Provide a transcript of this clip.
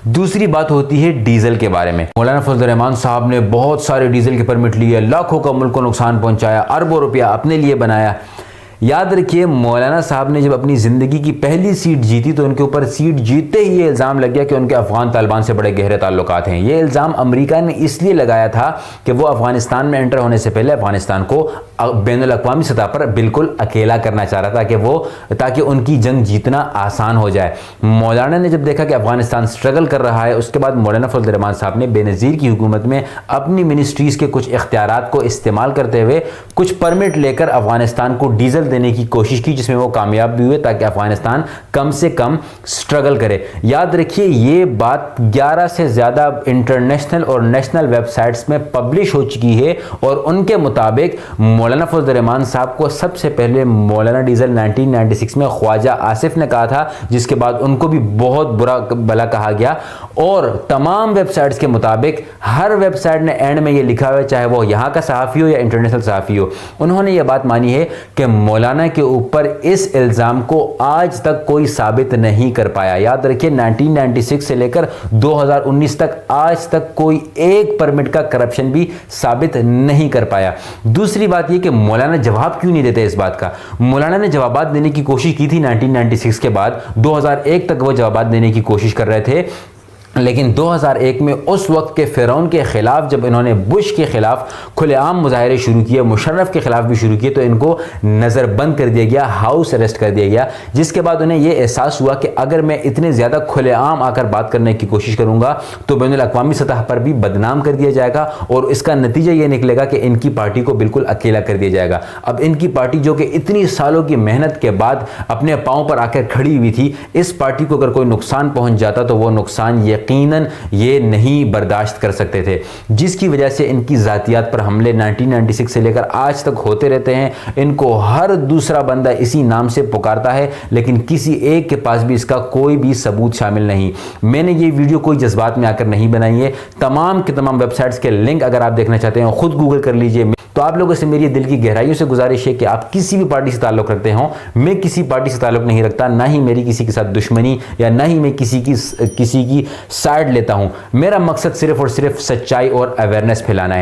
دوسری بات ہوتی ہے ڈیزل کے بارے میں۔ مولانا فضل الرحمان صاحب نے بہت سارے ڈیزل کے پرمٹ لیے، لاکھوں کا ملک کو نقصان پہنچایا، اربوں روپیہ اپنے لیے بنایا۔ یاد رکھیے مولانا صاحب نے جب اپنی زندگی کی پہلی سیٹ جیتی تو ان کے اوپر سیٹ جیتتے ہی یہ الزام لگ گیا کہ ان کے افغان طالبان سے بڑے گہرے تعلقات ہیں۔ یہ الزام امریکہ نے اس لیے لگایا تھا کہ وہ افغانستان میں انٹر ہونے سے پہلے افغانستان کو بین الاقوامی سطح پر بالکل اکیلا کرنا چاہ رہا تھا تاکہ ان کی جنگ جیتنا آسان ہو جائے۔ مولانا نے جب دیکھا کہ افغانستان سٹرگل کر رہا ہے، اس کے بعد مولانا فضل الرحمان صاحب نے بے نظیر کی حکومت میں اپنی منسٹریز کے کچھ اختیارات کو استعمال کرتے ہوئے کچھ پرمٹ لے کر افغانستان کو ڈیزل دینے کی کوشش کی، جس میں وہ کامیاب بھی ہوئے تاکہ افغانستان کم سے کم سٹرگل کرے۔ یاد رکھیے یہ بات 11 سے زیادہ انٹرنیشنل اور نیشنل ویب سائٹس میں پبلش ہو چکی ہے، اور ان کے مطابق مولانا فضل الرحمان صاحب کو سب سے پہلے مولانا ڈیزل 1996 میں خواجہ آصف نے کہا تھا، جس کے بعد ان کو بھی بہت برا بلا کہا گیا، اور تمام ویب سائٹس کے مطابق ہر ویب سائٹ نے اینڈ میں یہ لکھا ہوا ہے، چاہے وہ یہاں کا صحافی ہو یا انٹرنیشنل صحافی ہو، انہوں نے یہ بات مانی ہے کہ مولانا کے اوپر اس الزام کو آج تک کوئی ثابت نہیں کر پایا۔ یاد رکھیے 1996 سے لے کر 2019 تک آج تک کوئی ایک پرمٹ کا کرپشن بھی ثابت نہیں کر پایا۔ دوسری بات یہ کہ مولانا جواب کیوں نہیں دیتے اس بات کا۔ مولانا نے جوابات دینے کی کوشش کی تھی 1996 کے بعد، 2001 تک وہ جوابات دینے کی کوشش کر رہے تھے، لیکن 2001 میں اس وقت کے فرعون کے خلاف جب انہوں نے بش کے خلاف کھلے عام مظاہرے شروع کیے، مشرف کے خلاف بھی شروع کیے، تو ان کو نظر بند کر دیا گیا، ہاؤس اریسٹ کر دیا گیا، جس کے بعد انہیں یہ احساس ہوا کہ اگر میں اتنے زیادہ کھلے عام آ کر بات کرنے کی کوشش کروں گا تو بین الاقوامی سطح پر بھی بدنام کر دیا جائے گا، اور اس کا نتیجہ یہ نکلے گا کہ ان کی پارٹی کو بالکل اکیلا کر دیا جائے گا۔ اب ان کی پارٹی جو کہ اتنی سالوں کی محنت کے بعد اپنے پاؤں پر آ کر کھڑی ہوئی تھی، اس پارٹی کو اگر کوئی نقصان پہنچ جاتا تو وہ نقصان یقیناً یہ نہیں برداشت کر سکتے تھے، جس کی وجہ سے ان کی ذاتیات پر حملے 1996 سے لے کر آج تک ہوتے رہتے ہیں۔ ان کو ہر دوسرا بندہ اسی نام سے پکارتا ہے، لیکن کسی ایک کے پاس بھی اس کا کوئی بھی ثبوت شامل نہیں۔ میں نے یہ ویڈیو کوئی جذبات میں آ کر نہیں بنائی ہے، تمام کے تمام ویب سائٹس کے لنک اگر آپ دیکھنا چاہتے ہیں خود گوگل کر لیجئے۔ تو آپ لوگوں سے میری دل کی گہرائیوں سے گزارش ہے کہ آپ کسی بھی پارٹی سے تعلق رکھتے ہوں، میں کسی پارٹی سے تعلق نہیں رکھتا، نہ ہی میری کسی کے ساتھ دشمنی یا نہ ہی میں کسی کی سائیڈ لیتا ہوں۔ میرا مقصد صرف اور صرف سچائی اور اویئرنیس پھیلانا ہے۔